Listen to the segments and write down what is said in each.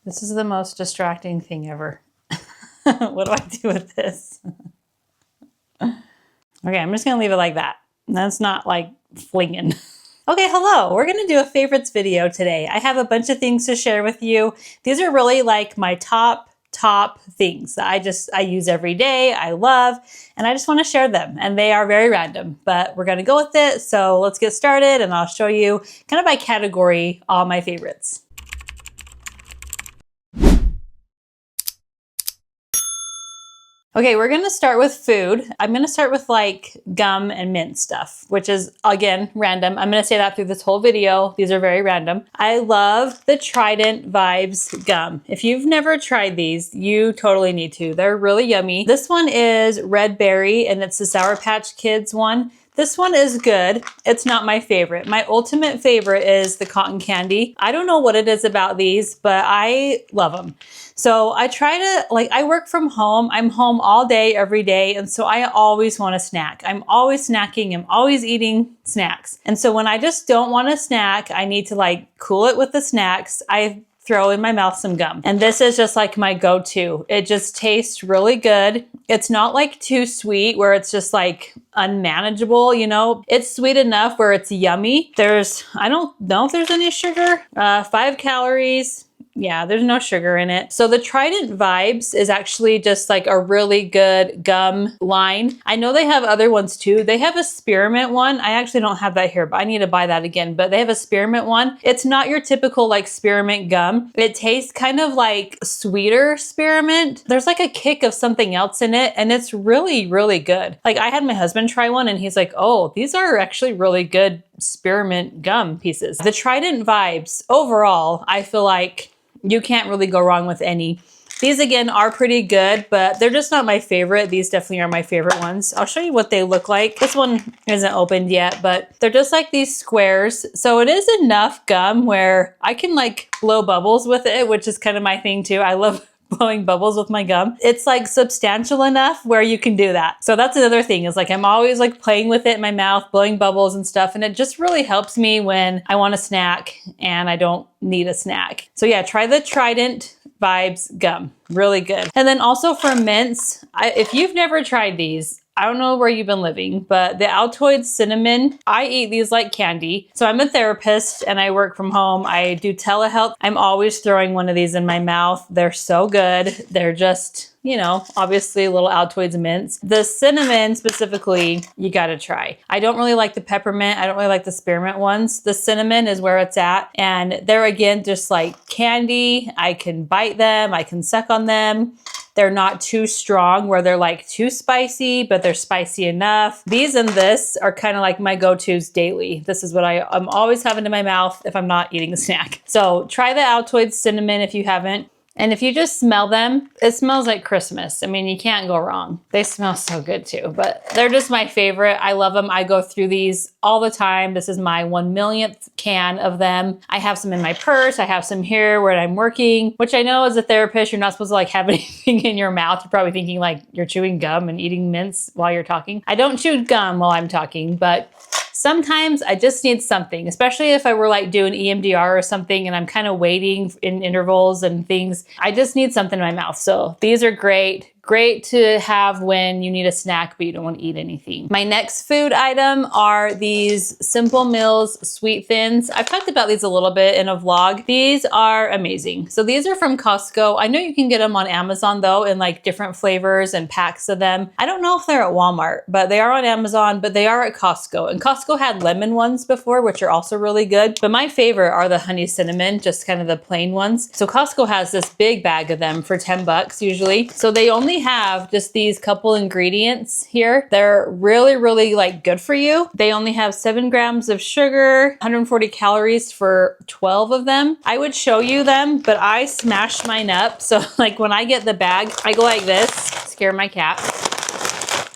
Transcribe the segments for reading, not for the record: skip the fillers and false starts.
This is the most distracting thing ever. What do I do with this? Okay, I'm just gonna leave it like that. That's not like flinging. Okay, hello. We're gonna do a favorites video today. I have a bunch of things to share with you. These are really like my top things that I use every day, I love, and I just wanna share them. And they are very random, but we're gonna go with it. So let's get started and I'll show you kind of by category all my favorites. Okay, we're gonna start with food. I'm gonna start with like gum and mint stuff, which is again, random. I'm gonna say that through this whole video. These are very random. I love the Trident Vibes gum. If you've never tried these, you totally need to. They're really yummy. This one is red berry and it's the Sour Patch Kids one. This one is good. It's not my favorite. My ultimate favorite is the cotton candy. I don't know what it is about these, but I love them. So I try to, like, I work from home. I'm home all day, every day. And so I always want a snack. I'm always snacking. I'm always eating snacks. And so when I just don't want a snack, I need to like cool it with the snacks. I throw in my mouth some gum. And this is just like my go-to. It just tastes really good. It's not like too sweet where it's just like unmanageable, you know? It's sweet enough where it's yummy. I don't know if there's any sugar, 5 calories. Yeah, there's no sugar in it. So the Trident Vibes is actually just like a really good gum line. I know they have other ones too. They have a spearmint one. I actually don't have that here, but I need to buy that again. But they have a spearmint one. It's not your typical like spearmint gum. It tastes kind of like sweeter spearmint. There's like a kick of something else in it and it's really, really good. Like I had my husband try one and he's like, oh, these are actually really good spearmint gum pieces. The Trident Vibes overall, I feel like you can't really go wrong with any. These again are pretty good, but they're just not my favorite. These definitely are my favorite ones. I'll show you what they look like. This one isn't opened yet, but they're just like these squares. So it is enough gum where I can like blow bubbles with it, which is kind of my thing too. I love blowing bubbles with my gum. It's like substantial enough where you can do that. So that's another thing is like I'm always like playing with it in my mouth, blowing bubbles and stuff. And it just really helps me when I want a snack and I don't need a snack. So yeah, try the Trident Vibes gum. Really good. And then also for mints, if you've never tried these, I don't know where you've been living, but the Altoids cinnamon, I eat these like candy. So I'm a therapist and I work from home. I do telehealth. I'm always throwing one of these in my mouth. They're so good. They're just, you know, obviously little Altoids mints. The cinnamon specifically, you gotta try. I don't really like the peppermint. I don't really like the spearmint ones. The cinnamon is where it's at. And they're again, just like candy. I can bite them. I can suck on them. They're not too strong where they're like too spicy, but they're spicy enough. These and this are kind of like my go-tos daily. This is what I'm always having in my mouth if I'm not eating a snack. So try the Altoids cinnamon if you haven't. And if you just smell them, it smells like Christmas. I mean, you can't go wrong. They smell so good too, but they're just my favorite. I love them. I go through these all the time. This is my 1,000,000th can of them. I have some in my purse. I have some here where I'm working, which I know as a therapist, you're not supposed to like have anything in your mouth. You're probably thinking like you're chewing gum and eating mints while you're talking. I don't chew gum while I'm talking, but sometimes I just need something, especially if I were like doing EMDR or something and I'm kind of waiting in intervals and things. I just need something in my mouth. So these are great. Great to have when you need a snack, but you don't want to eat anything. My next food item are these Simple Mills Sweet Thins. I've talked about these a little bit in a vlog. These are amazing. So these are from Costco. I know you can get them on Amazon though, in like different flavors and packs of them. I don't know if they're at Walmart, but they are on Amazon, but they are at Costco. And Costco had lemon ones before, which are also really good. But my favorite are the honey cinnamon, just kind of the plain ones. So Costco has this big bag of them for 10 bucks usually. So they only have just these couple ingredients here. They're really, really like good for you. They only have 7 grams of sugar, 140 calories for 12 of them. I would show you them, but I smash mine up. So like when I get the bag, I go like this, scare my cat.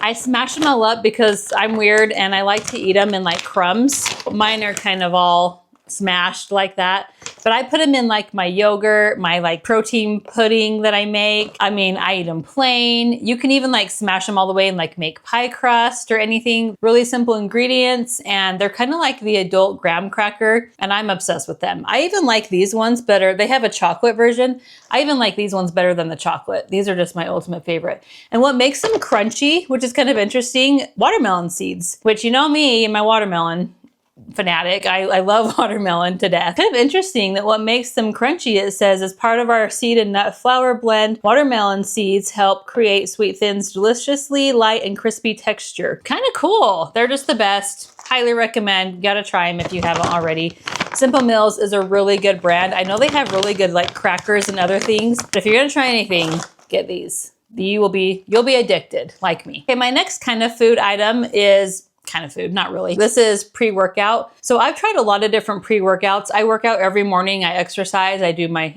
I smash them all up because I'm weird and I like to eat them in like crumbs. Mine are kind of all smashed like that. But I put them in like my yogurt, my like protein pudding that I make. I mean, I eat them plain. You can even like smash them all the way and like make pie crust or anything. Really simple ingredients, and they're kind of like the adult graham cracker, and I'm obsessed with them. I even like these ones better. They have a chocolate version. I even like these ones better than the chocolate. These are just my ultimate favorite. And what makes them crunchy, which is kind of interesting, watermelon seeds, which you know me and my watermelon fanatic. I love watermelon to death. Kind of interesting that what makes them crunchy, it says, as part of our seed and nut flour blend, watermelon seeds help create Sweet Thin's deliciously light and crispy texture. Kind of cool. They're just the best. Highly recommend. You gotta try them if you haven't already. Simple Mills is a really good brand. I know they have really good like crackers and other things, but if you're gonna try anything, get these. You'll be addicted like me. Okay, my next kind of food item is kind of food, not really. This is pre-workout. So I've tried a lot of different pre-workouts. I work out every morning. I exercise.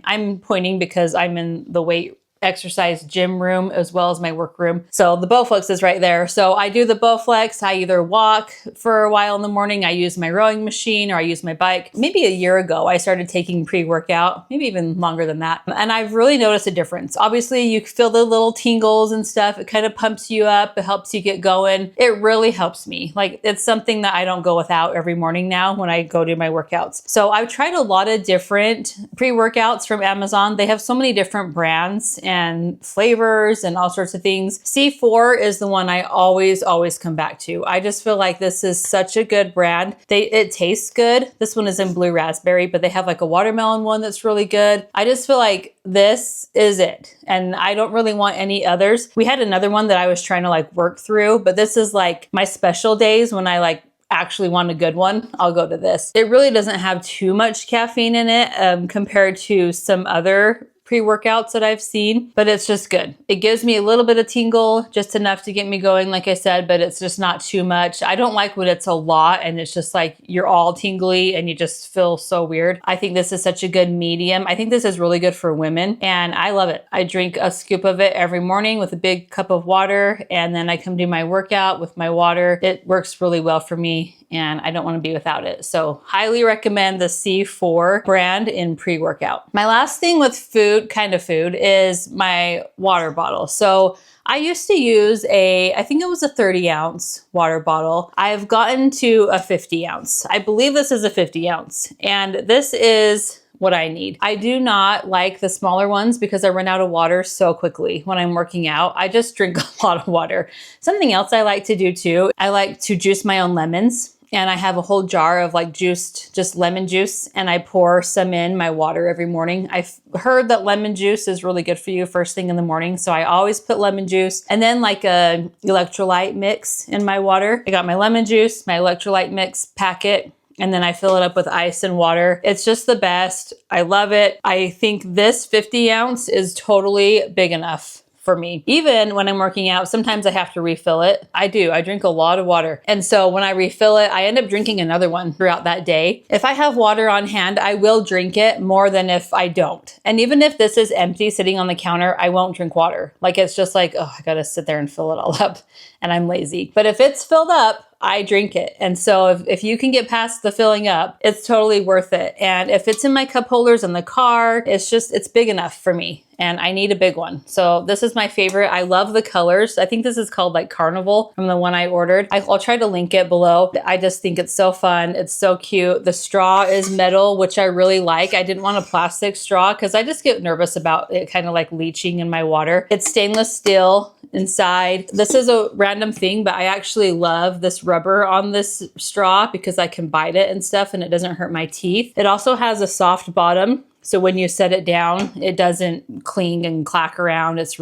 I'm pointing because I'm in the weight exercise gym room as well as my work room. So the Bowflex is right there. So I do the Bowflex. I either walk for a while in the morning, I use my rowing machine, or I use my bike. Maybe a year ago, I started taking pre-workout, maybe even longer than that. And I've really noticed a difference. Obviously, you feel the little tingles and stuff. It kind of pumps you up. It helps you get going. It really helps me. Like, it's something that I don't go without every morning now when I go do my workouts. So I've tried a lot of different pre-workouts from Amazon. They have so many different brands and flavors and all sorts of things. C4 is the one I always come back to. I just feel like this is such a good brand. It tastes good. This one is in blue raspberry, but they have like a watermelon one that's really good. I just feel like this is it. And I don't really want any others. We had another one that I was trying to like work through, but this is like my special days when I like actually want a good one, I'll go to this. It really doesn't have too much caffeine in it compared to some other pre-workouts that I've seen, but it's just good. It gives me a little bit of tingle, just enough to get me going, like I said, but it's just not too much. I don't like when it's a lot and it's just like you're all tingly and you just feel so weird. I think this is such a good medium. I think this is really good for women and I love it. I drink a scoop of it every morning with a big cup of water, and then I come do my workout with my water. It works really well for me and I don't want to be without it. So highly recommend the C4 brand in pre-workout. My last thing with food, kind of food, is my water bottle. So I used to use I think it was a 30 ounce water bottle. I've gotten to a 50 ounce. I believe this is a 50 ounce, and this is what I need. I do not like the smaller ones because I run out of water so quickly when I'm working out. I just drink a lot of water. Something else I like to do too, I like to juice my own lemons. And I have a whole jar of like just lemon juice, and I pour some in my water every morning. I've heard that lemon juice is really good for you first thing in the morning. So I always put lemon juice and then like a electrolyte mix in my water. I got my lemon juice, my electrolyte mix packet, and then I fill it up with ice and water. It's just the best. I love it. I think this 50 ounce is totally big enough for me. Even when I'm working out, sometimes I have to refill it. I do. I drink a lot of water. And so when I refill it, I end up drinking another one throughout that day. If I have water on hand, I will drink it more than if I don't. And even if this is empty sitting on the counter, I won't drink water. Like, it's just like, oh, I gotta sit there and fill it all up, and I'm lazy. But if it's filled up, I drink it. And so if you can get past the filling up, it's totally worth it. And if it's in my cup holders in the car, it's big enough for me. And I need a big one. So this is my favorite. I love the colors. I think this is called like Carnival from the one I ordered. I'll try to link it below. I just think it's so fun. It's so cute. The straw is metal, which I really like. I didn't want a plastic straw because I just get nervous about it kind of like leaching in my water. It's stainless steel inside. This is a random thing, but I actually love this rubber on this straw because I can bite it and stuff and it doesn't hurt my teeth. It also has a soft bottom. So when you set it down, it doesn't cling and clack around. It's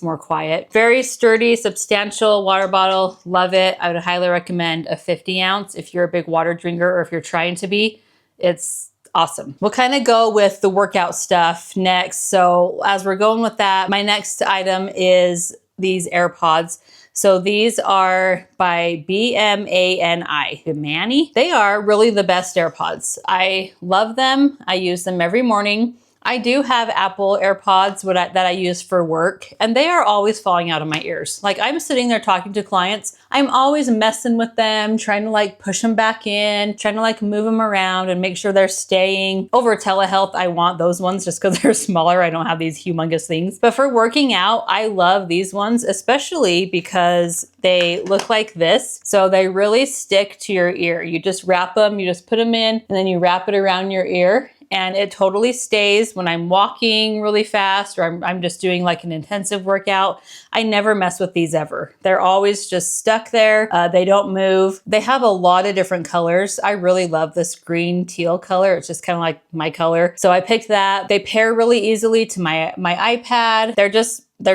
more quiet. Very sturdy, substantial water bottle. Love it. I would highly recommend a 50 ounce if you're a big water drinker or if you're trying to be. It's awesome. We'll kind of go with the workout stuff next. So as we're going with that, my next item is these AirPods. So these are by Bmani. They are really the best AirPods. I love them. I use them every morning. I do have Apple AirPods that I use for work, and they are always falling out of my ears. Like, I'm sitting there talking to clients, I'm always messing with them, trying to like push them back in, trying to like move them around and make sure they're staying. Over telehealth, I want those ones just because they're smaller. I don't have these humongous things. But for working out, I love these ones, especially because they look like this. So they really stick to your ear. You just wrap them, you just put them in, and then you wrap it around your ear. And it totally stays when I'm walking really fast or I'm just doing like an intensive workout. I never mess with these ever. They're always just stuck there. They don't move. They have a lot of different colors. I really love this green teal color. It's just kind of like my color. So I picked that. They pair really easily to my iPad. They're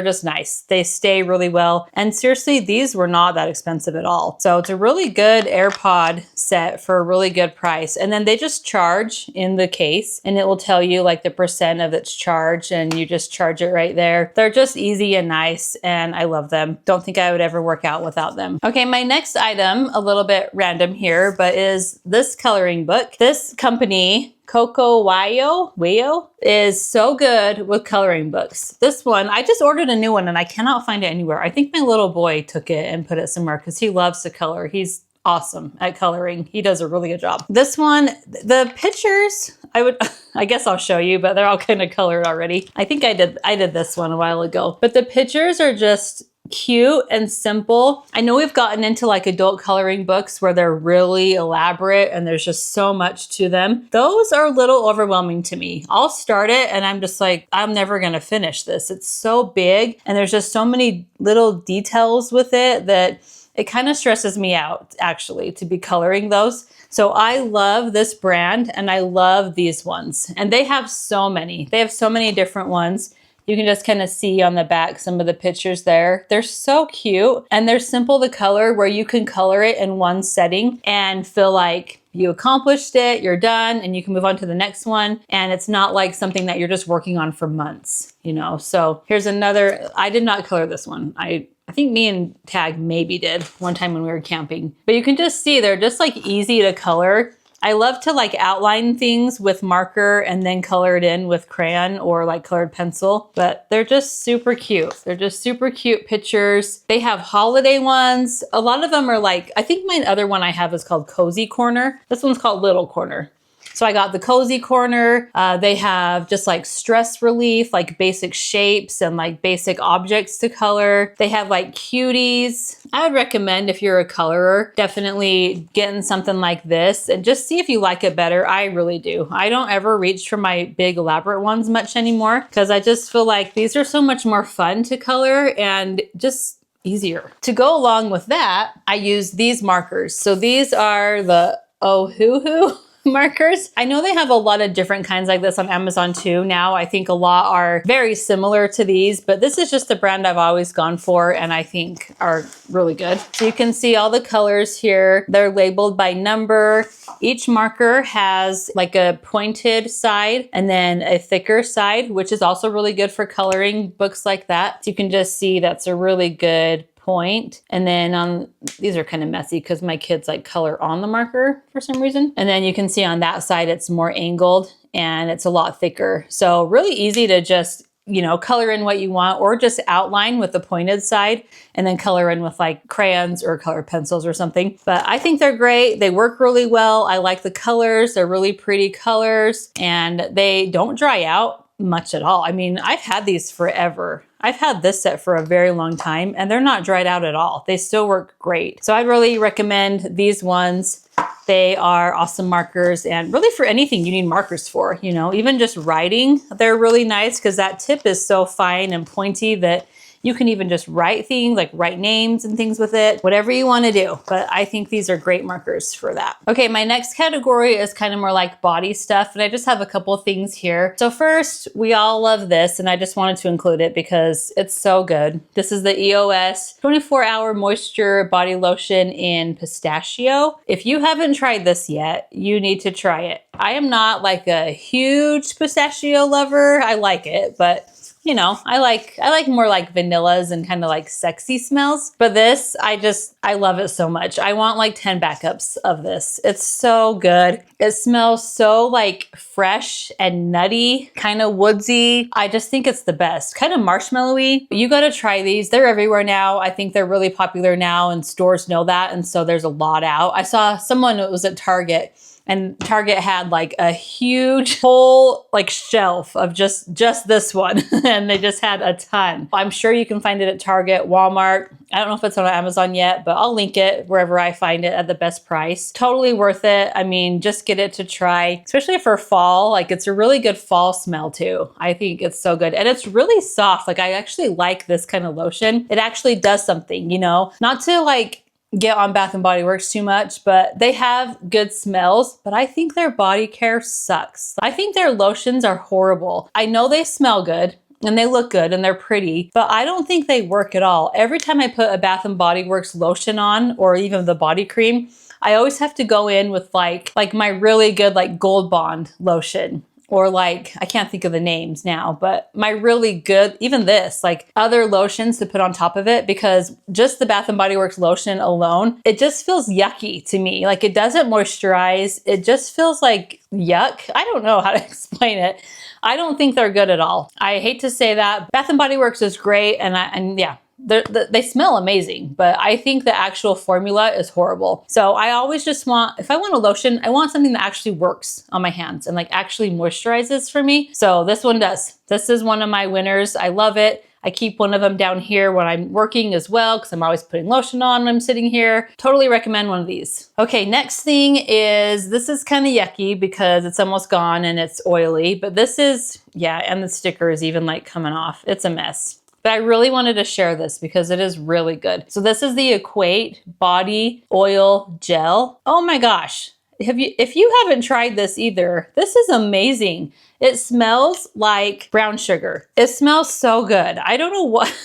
just nice. They stay really well. And seriously, these were not that expensive at all. So it's a really good AirPod set for a really good price. And then they just charge in the case and it will tell you like the percent of its charge and you just charge it right there. They're just easy and nice and I love them. Don't think I would ever work out without them. Okay, my next item, a little bit random here, but is this coloring book. This company, Coco Wayo is so good with coloring books. This one, I just ordered a new one and I cannot find it anywhere. I think my little boy took it and put it somewhere because he loves to color. He's awesome at coloring. He does a really good job. This one, the pictures, I guess I'll show you, but they're all kind of colored already. I think I did this one a while ago, but the pictures are just cute and simple. I know we've gotten into like adult coloring books where they're really elaborate and there's just so much to them. Those are a little overwhelming to me. I'll start it and I'm just like, I'm never gonna finish this. It's so big and there's just so many little details with it that it kind of stresses me out actually to be coloring those. So I love this brand and I love these ones. And they have so many. They have so many different ones. You can just kind of see on the back some of the pictures there. They're so cute and they're simple to color where you can color it in one setting and feel like you accomplished it, you're done, and you can move on to the next one. And it's not like something that you're just working on for months, you know? So here's another, I did not color this one. I think me and Tag maybe did one time when we were camping, but you can just see they're just like easy to color. I love to like outline things with marker and then color it in with crayon or like colored pencil, but they're just super cute. They're just super cute pictures. They have holiday ones. A lot of them are like, I think my other one I have is called Cozy Corner. This one's called Little Corner. So I got the Cozy Corner. They have just like stress relief, like basic shapes and like basic objects to color. They have like cuties. I would recommend if you're a colorer, definitely getting something like this and just see if you like it better. I really do. I don't ever reach for my big elaborate ones much anymore because I just feel like these are so much more fun to color and just easier. To go along with that, I use these markers. So these are the Ohuhu markers. I know they have a lot of different kinds like this on Amazon too now. I think a lot are very similar to these, but this is just the brand I've always gone for and I think are really good. So you can see all the colors here. They're labeled by number. Each marker has like a pointed side and then a thicker side, which is also really good for coloring books like that. So you can just see that's a really good point. And then on, these are kind of messy because my kids like color on the marker for some reason. And then you can see on that side, it's more angled and it's a lot thicker. So really easy to just, you know, color in what you want or just outline with the pointed side and then color in with like crayons or colored pencils or something. But I think they're great. They work really well. I like the colors. They're really pretty colors and they don't dry out much at all. I mean, I've had these forever. I've had this set for a very long time and they're not dried out at all. They still work great. So I'd really recommend these ones. They are awesome markers and really for anything you need markers for, you know, even just writing, they're really nice because that tip is so fine and pointy that you can even just write things, like write names and things with it, whatever you want to do. But I think these are great markers for that. Okay, my next category is kind of more like body stuff. And I just have a couple of things here. So first, we all love this. And I just wanted to include it because it's so good. This is the EOS 24-hour moisture body lotion in pistachio. If you haven't tried this yet, you need to try it. I am not like a huge pistachio lover. I like it, but you know, I like more like vanillas and kind of like sexy smells. But this, I love it so much. I want like 10 backups of this. It's so good. It smells so like fresh and nutty, kind of woodsy. I just think it's the best. Kind of marshmallowy. You got to try these. They're everywhere now. I think they're really popular now and stores know that. And so there's a lot out. I saw someone that was at Target, and Target had like a huge whole like shelf of just this one. And they just had a ton. I'm sure you can find it at Target, Walmart. I don't know if it's on Amazon yet, but I'll link it wherever I find it at the best price. Totally worth it. I mean, just get it to try, especially for fall. Like it's a really good fall smell too. I think it's so good. And it's really soft. Like I actually like this kind of lotion. It actually does something, you know, not to like get on Bath & Body Works too much, but they have good smells, but I think their body care sucks. I think their lotions are horrible. I know they smell good and they look good and they're pretty, but I don't think they work at all. Every time I put a Bath & Body Works lotion on, or even the body cream, I always have to go in with like my really good like Gold Bond lotion. Or like, I can't think of the names now, but my really good, even this, like other lotions to put on top of it, because just the Bath & Body Works lotion alone, it just feels yucky to me. Like it doesn't moisturize. It just feels like yuck. I don't know how to explain it. I don't think they're good at all. I hate to say that. Bath & Body Works is great, and yeah, they smell amazing, but I think the actual formula is horrible. So I always just want, if I want a lotion, I want something that actually works on my hands and like actually moisturizes for me. So this one does. This is one of my winners. I love it. I keep one of them down here when I'm working as well, because I'm always putting lotion on when I'm sitting here. Totally recommend one of these. Okay, next thing is, this is kind of yucky because it's almost gone and it's oily, but this is, yeah, and the sticker is even like coming off. It's a mess. But I really wanted to share this because it is really good. So this is the Equate Body Oil Gel. Oh my gosh. If you haven't tried this either, this is amazing. It smells like brown sugar. It smells so good. I don't know what,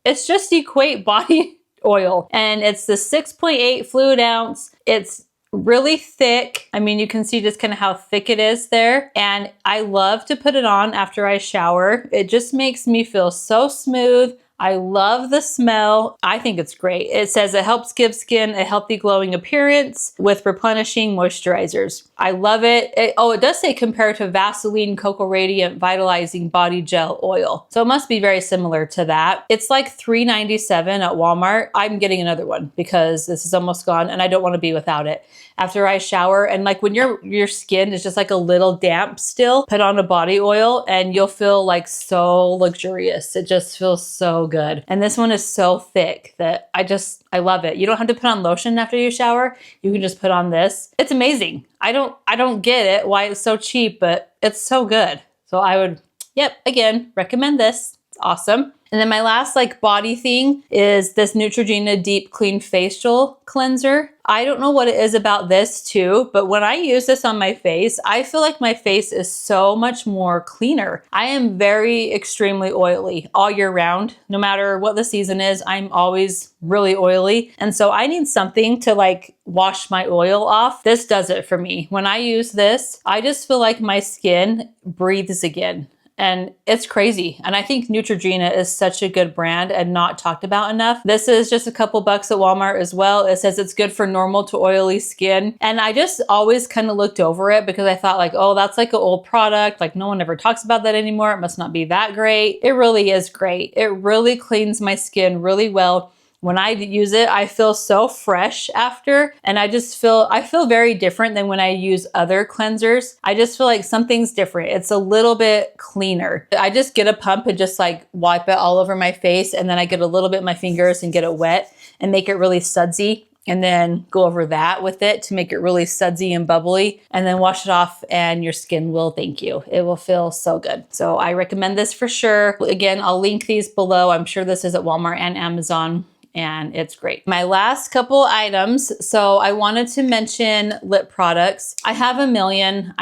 it's just Equate Body Oil, and it's the 6.8 fluid ounce. It's really thick. I mean, you can see just kind of how thick it is there. And I love to put it on after I shower. It just makes me feel so smooth. I love the smell. I think it's great. It says it helps give skin a healthy glowing appearance with replenishing moisturizers. I love it. It does say compared to Vaseline Cocoa Radiant Vitalizing Body Gel Oil. So it must be very similar to that. It's like $3.97 at Walmart. I'm getting another one because this is almost gone and I don't want to be without it. After I shower, and like when your skin is just like a little damp still, put on a body oil and you'll feel like so luxurious. It just feels so good. And this one is so thick that I love it. You don't have to put on lotion after you shower. You can just put on this. It's amazing. I don't get it why it's so cheap, but it's so good. So I would, again, recommend this. It's awesome. And then my last like body thing is this Neutrogena Deep Clean Facial Cleanser. I don't know what it is about this too, but when I use this on my face, I feel like my face is so much more cleaner. I am very extremely oily all year round. No matter what the season is, I'm always really oily. And so I need something to like wash my oil off. This does it for me. When I use this, I just feel like my skin breathes again. And it's crazy. And I think Neutrogena is such a good brand and not talked about enough. This is just a couple bucks at Walmart as well. It says it's good for normal to oily skin. And I just always kind of looked over it because I thought like, oh, that's like an old product. Like no one ever talks about that anymore. It must not be that great. It really is great. It really cleans my skin really well. When I use it, I feel so fresh after, and I feel very different than when I use other cleansers. I just feel like something's different. It's a little bit cleaner. I just get a pump and just like wipe it all over my face, and then I get a little bit in my fingers and get it wet and make it really sudsy, and then go over that with it to make it really sudsy and bubbly, and then wash it off and your skin will thank you. It will feel so good. So I recommend this for sure. Again, I'll link these below. I'm sure this is at Walmart and Amazon. And it's great. My last couple items. So I wanted to mention lip products. I have a million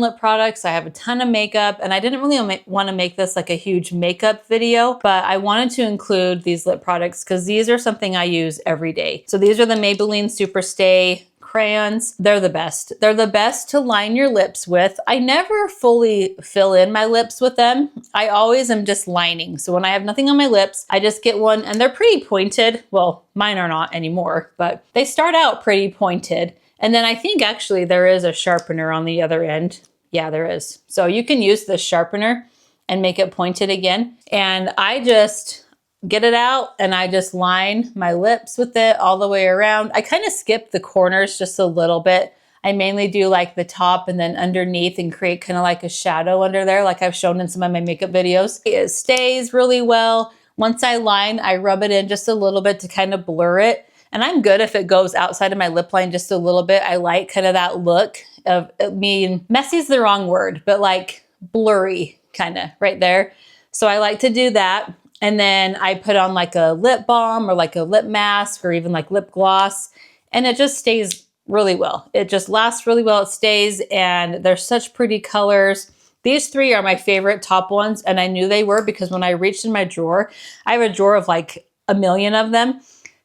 lip products. I have a ton of makeup, and I didn't really want to make this like a huge makeup video, but I wanted to include these lip products because these are something I use every day. So these are the Maybelline Super Stay Crayons. They're the best. They're the best to line your lips with. I never fully fill in my lips with them. I always am just lining. So when I have nothing on my lips, I just get one, and they're pretty pointed. Well, mine are not anymore, but they start out pretty pointed. And then I think actually there is a sharpener on the other end. Yeah, there is. So you can use the sharpener and make it pointed again. And I just get it out and I just line my lips with it all the way around. I kind of skip the corners just a little bit. I mainly do like the top and then underneath and create kind of like a shadow under there, like I've shown in some of my makeup videos. It stays really well. Once I line, I rub it in just a little bit to kind of blur it. And I'm good if it goes outside of my lip line just a little bit. I like kind of that look of, I mean, messy is the wrong word, but like blurry kind of right there. So I like to do that. And then I put on like a lip balm or like a lip mask or even like lip gloss. And it just stays really well. It just lasts really well. It stays, and they're such pretty colors. These three are my favorite top ones. And I knew they were because when I reached in my drawer, I have a drawer of like a million of them.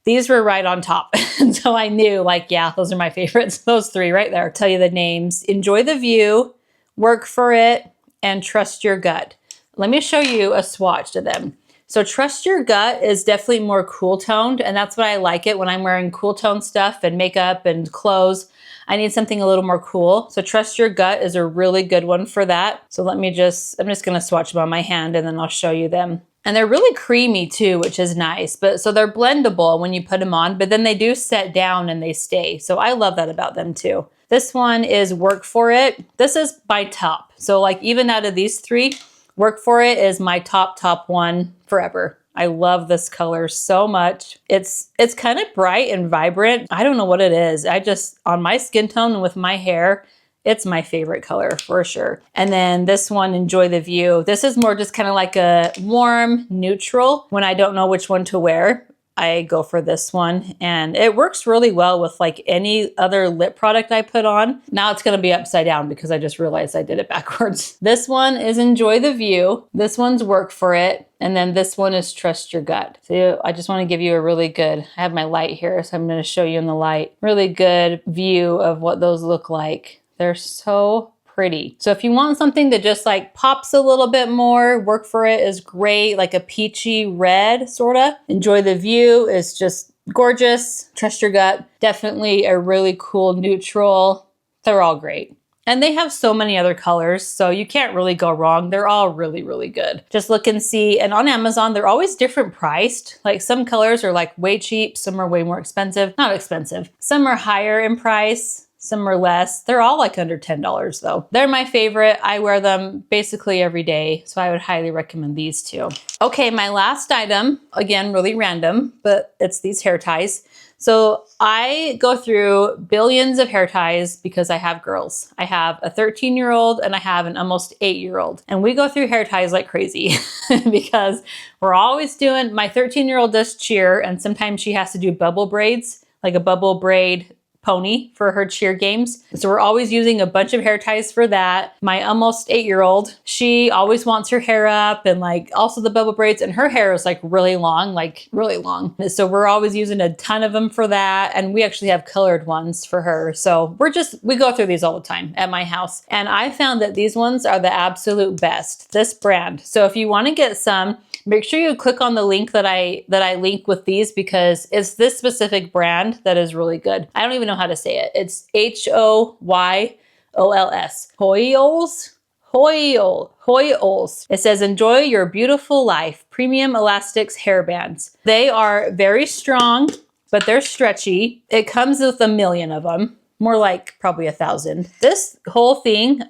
These were right on top. And so I knew like, yeah, those are my favorites. Those three right there. I'll tell you the names. Enjoy the View, Work for It, and Trust Your Gut. Let me show you a swatch of them. So Trust Your Gut is definitely more cool toned, and that's what I like it when I'm wearing cool tone stuff and makeup and clothes. I need something a little more cool. So Trust Your Gut is a really good one for that. So I'm just gonna swatch them on my hand and then I'll show you them. And they're really creamy too, which is nice. But so they're blendable when you put them on, but then they do set down and they stay. So I love that about them too. This one is Work for It. This is my top. So like even out of these three, Work for It is my top one forever. I love this color so much. It's kind of bright and vibrant. I don't know what it is. On my skin tone and with my hair, it's my favorite color for sure. And then this one, Enjoy the View. This is more just kind of like a warm neutral. When I don't know which one to wear, I go for this one, and it works really well with like any other lip product I put on. Now it's gonna be upside down because I just realized I did it backwards. This one is Enjoy the View. This one's Work for It. And then this one is Trust Your Gut. So I just wanna give you a really good, I have my light here, so I'm gonna show you in the light, really good view of what those look like. They're so pretty. So if you want something that just like pops a little bit more, Work for It is great, like a peachy red sorta. Enjoy the View is just gorgeous. Trust Your Gut, definitely a really cool neutral. They're all great. And they have so many other colors, so you can't really go wrong. They're all really, really good. Just look and see. And on Amazon, they're always different priced. Like some colors are like way cheap, some are way more expensive. Not expensive. Some are higher in price. Some are less. They're all like under $10 though. They're my favorite. I wear them basically every day, so I would highly recommend these two. Okay, my last item, again, really random, but it's these hair ties. So I go through billions of hair ties because I have girls. I have a 13-year-old and I have an almost 8-year-old. And we go through hair ties like crazy because we're always doing, my 13-year-old does cheer, and sometimes she has to do bubble braids, like a bubble braid pony for her cheer games. So we're always using a bunch of hair ties for that. My almost 8-year-old, she always wants her hair up and like also the bubble braids, and her hair is like really long, So we're always using a ton of them for that. And we actually have colored ones for her. So we go through these all the time at my house. And I found that these ones are the absolute best, this brand. So if you want to get some, make sure you click on the link that I link with these, because it's this specific brand that is really good. I don't even know how to say it. It's Hoyol's. Hoyol's. It says, enjoy your beautiful life. Premium elastics hair bands. They are very strong, but they're stretchy. It comes with 1 million of them. More like probably 1,000. This whole thing,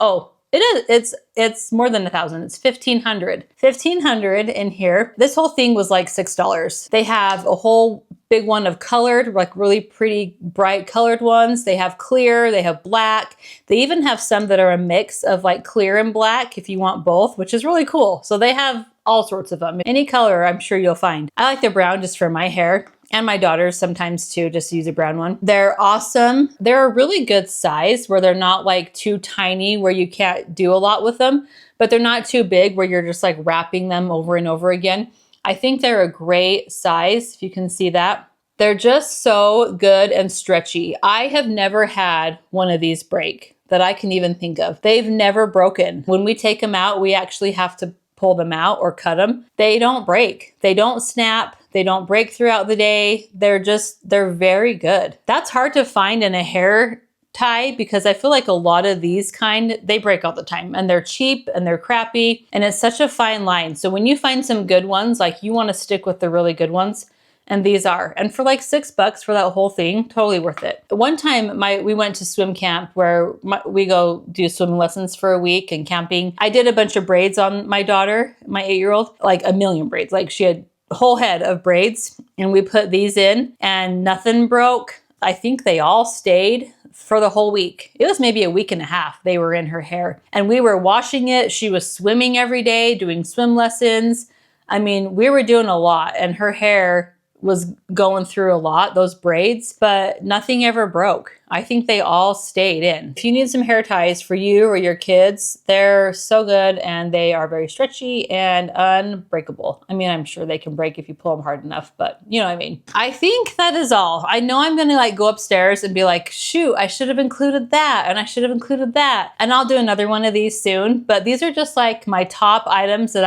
it's more than 1,000. It's 1,500. 1,500 in here. This whole thing was like $6. They have a whole big one of colored, like really pretty bright colored ones. They have clear, they have black. They even have some that are a mix of like clear and black if you want both, which is really cool. So they have all sorts of them. Any color I'm sure you'll find. I like the brown just for my hair. And my daughters sometimes too, just use a brown one. They're awesome. They're a really good size where they're not like too tiny where you can't do a lot with them, but they're not too big where you're just like wrapping them over and over again. I think they're a great size, if you can see that. They're just so good and stretchy. I have never had one of these break that I can even think of. They've never broken. When we take them out, we actually have to pull them out or cut them. They don't break. They don't snap. They don't break throughout the day. They're very good. That's hard to find in a hair tie because I feel like a lot of these kind, they break all the time and they're cheap and they're crappy and it's such a fine line. So when you find some good ones, like you want to stick with the really good ones. And these are. And for like $6 for that whole thing, totally worth it. One time we went to swim camp where we go do swimming lessons for a week and camping. I did a bunch of braids on my daughter, my 8-year-old, like a million braids. Like she had a whole head of braids and we put these in and nothing broke. I think they all stayed for the whole week. It was maybe a week and a half they were in her hair. And we were washing it. She was swimming every day, doing swim lessons. I mean, we were doing a lot and her hair was going through a lot, those braids, but nothing ever broke. I think they all stayed in. If you need some hair ties for you or your kids, they're so good and they are very stretchy and unbreakable. I mean, I'm sure they can break if you pull them hard enough, but you know what I mean. I think that is all. I know I'm gonna like go upstairs and be like, shoot, I should have included that and I should have included that. And I'll do another one of these soon, but these are just like my top items that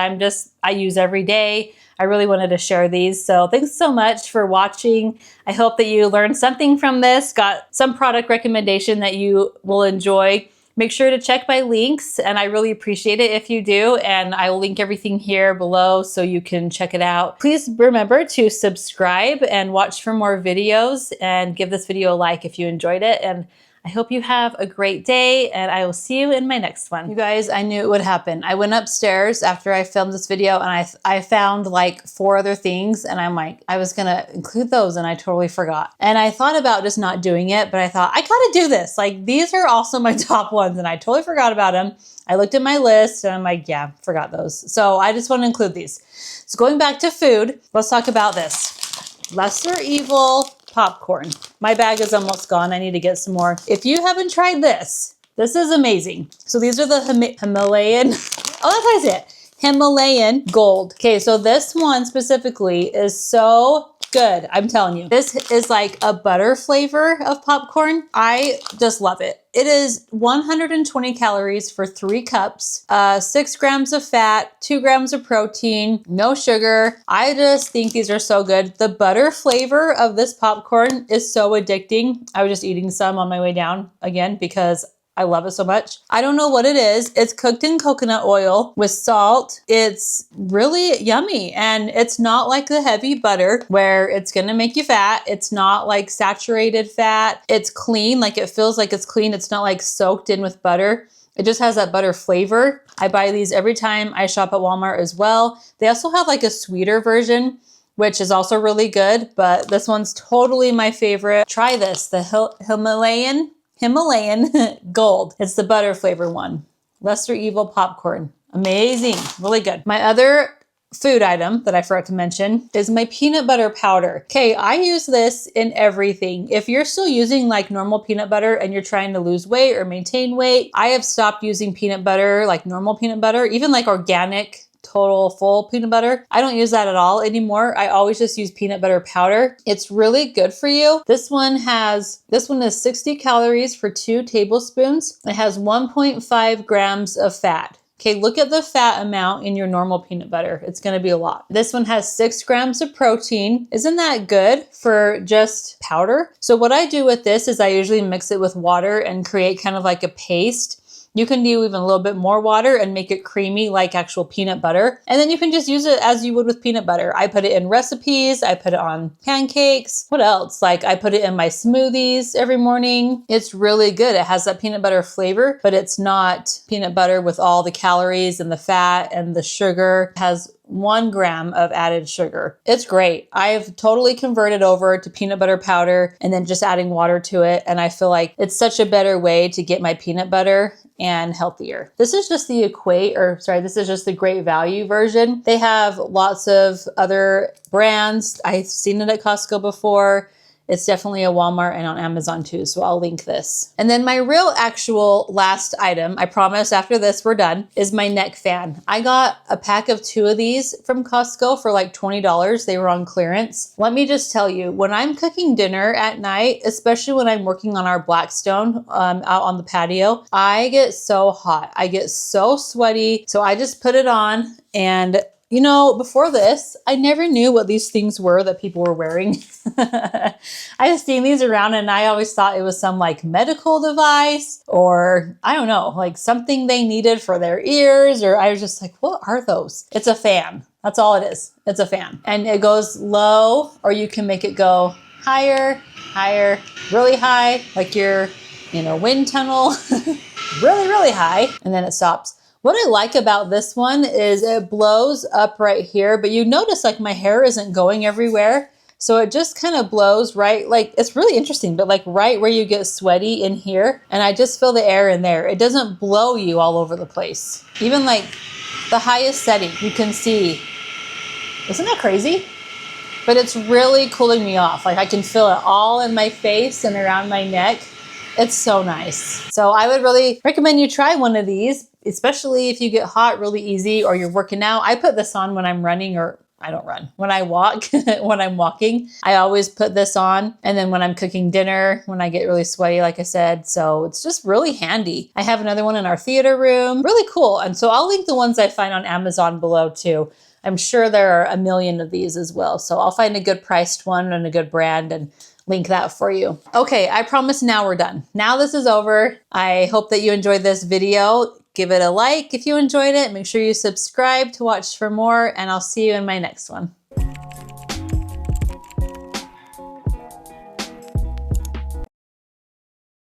I use every day. I really wanted to share these. So thanks so much for watching. I hope that you learned something from this, got some product recommendation that you will enjoy. Make sure to check my links and I really appreciate it if you do. And I will link everything here below so you can check it out. Please remember to subscribe and watch for more videos and give this video a like if you enjoyed it. And I hope you have a great day and I will see you in my next one. You guys, I knew it would happen. I went upstairs after I filmed this video and I found like 4 other things and I'm like, I was gonna include those and I totally forgot. And I thought about just not doing it, but I thought I gotta do this. Like these are also my top ones and I totally forgot about them. I looked at my list and I'm like, yeah, forgot those. So I just want to include these. So going back to food, let's talk about this. Lesser Evil popcorn. My bag is almost gone. I need to get some more. If you haven't tried this, this is amazing. So these are the Himalayan, oh, that's how I say it. Himalayan gold. Okay, so this one specifically is so good. I'm telling you, this is like a butter flavor of popcorn. I just love it. It is 120 calories for 3 cups, 6 grams of fat, 2 grams of protein, no sugar. I just think these are so good. The butter flavor of this popcorn is so addicting. I was just eating some on my way down again because I love it so much. I don't know what it is. It's cooked in coconut oil with salt. It's really yummy and it's not like the heavy butter where it's gonna make you fat. It's not like saturated fat. It's clean, like it feels like it's clean. It's not like soaked in with butter. It just has that butter flavor. I buy these every time I shop at Walmart as well. They also have like a sweeter version, which is also really good, but this one's totally my favorite. Try this, the Himalayan Gold. It's the butter flavor one. Lesser Evil popcorn. Amazing. Really good. My other food item that I forgot to mention is my peanut butter powder. Okay, I use this in everything. If you're still using like normal peanut butter and you're trying to lose weight or maintain weight, I have stopped using peanut butter, like normal peanut butter, even like organic total full peanut butter. I don't use that at all anymore. I always just use peanut butter powder. It's really good for you. This one is 60 calories for 2 tablespoons. It has 1.5 grams of fat. Okay, look at the fat amount in your normal peanut butter. It's gonna be a lot. This one has 6 grams of protein. Isn't that good for just powder? So what I do with this is I usually mix it with water and create kind of like a paste. You can do even a little bit more water and make it creamy like actual peanut butter. And then you can just use it as you would with peanut butter. I put it in recipes. I put it on pancakes. What else? Like I put it in my smoothies every morning. It's really good. It has that peanut butter flavor, but it's not peanut butter with all the calories and the fat and the sugar. It has 1 gram of added sugar. It's great. I've totally converted over to peanut butter powder and then just adding water to it. And I feel like it's such a better way to get my peanut butter and healthier. This is just the this is just the Great Value version. They have lots of other brands. I've seen it at Costco before. It's definitely a Walmart and on Amazon too, so I'll link this. And then my real actual last item, I promise after this we're done, is my neck fan. I got a pack of 2 of these from Costco for like $20. They were on clearance. Let me just tell you, when I'm cooking dinner at night, especially when I'm working on our Blackstone out on the patio, I get so hot. I get so sweaty. So I just put it on, and you know, before this, I never knew what these things were that people were wearing. I just seen these around and I always thought it was some like medical device or I don't know, like something they needed for their ears, or I was just like, what are those? It's a fan. That's all it is. It's a fan. And it goes low, or you can make it go higher, higher, really high, like you're in a wind tunnel, really, really high, and then it stops. What I like about this one is it blows up right here, but you notice like my hair isn't going everywhere. So it just kind of blows right, like it's really interesting, but like right where you get sweaty in here. And I just feel the air in there. It doesn't blow you all over the place. Even like the highest setting, you can see. Isn't that crazy? But it's really cooling me off. Like I can feel it all in my face and around my neck. It's so nice. So I would really recommend you try one of these, especially if you get hot really easy or you're working out. I put this on when I'm running, or I don't run. When I walk, when I'm walking, I always put this on. And then when I'm cooking dinner, when I get really sweaty, like I said, so it's just really handy. I have another one in our theater room, really cool. And so I'll link the ones I find on Amazon below too. I'm sure there are a million of these as well. So I'll find a good priced one and a good brand and link that for you. Okay, I promise now we're done. Now this is over. I hope that you enjoyed this video. Give it a like if you enjoyed it. Make sure you subscribe to watch for more, and I'll see you in my next one.